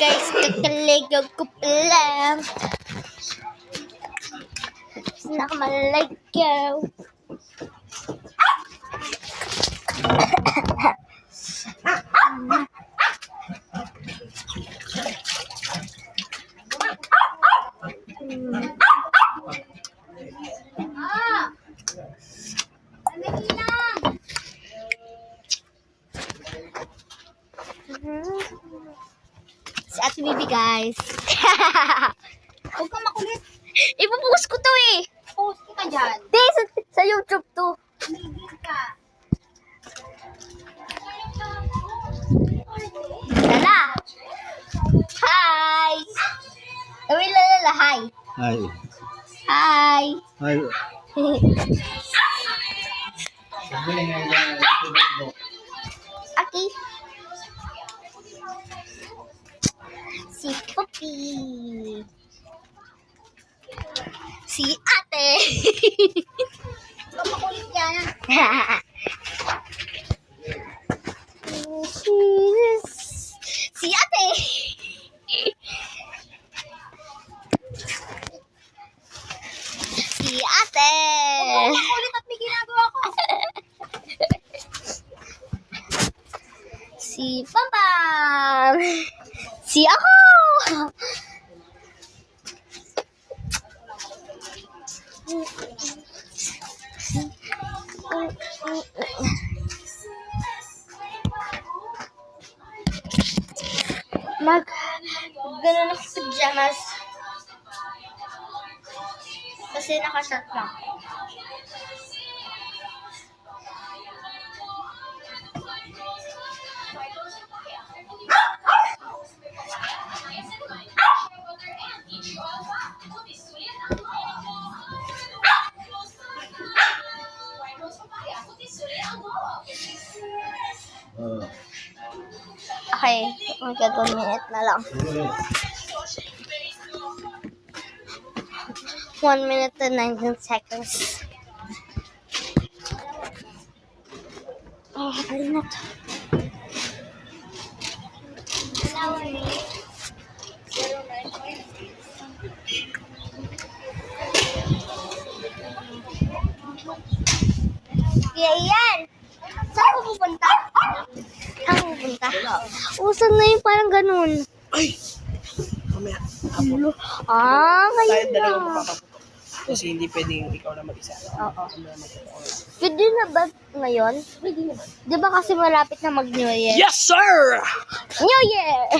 guys, kakaligaw ko pala. Nakamalagaw. Si Ate Bibi, guys. Huwag kang makulit. Ipupost ko to eh. Post kita dyan. Di, sa YouTube to. Tumigil ka. Lala. Hi. Sabi lala, hi. Ay. Hi. Ay. Aki. Si Poppy. Si Ate. Huwag kang makulit yan. Si Ate. Si Ate. Huwag kang makulit at may ginagawa ko. Si Papa. Si ako. Ganun ako sa pajamas. Kasi naka-shirt lang. Okay, magka 2 minutes na lang. 1 minute and 19 seconds. Oh, alin na to. Yan! Saan ko pupunta? Saan ko pupunta? Usan na yung parang ganun. Ay! Mamaya. Ngayon Tayo na. dalawa mapapaputok. Kasi hindi pwedeng ikaw na mag-isa. Oo. Pwede na ba ngayon? Pwede na ba? Di ba kasi malapit na mag-New Year? Yes, sir! New Year!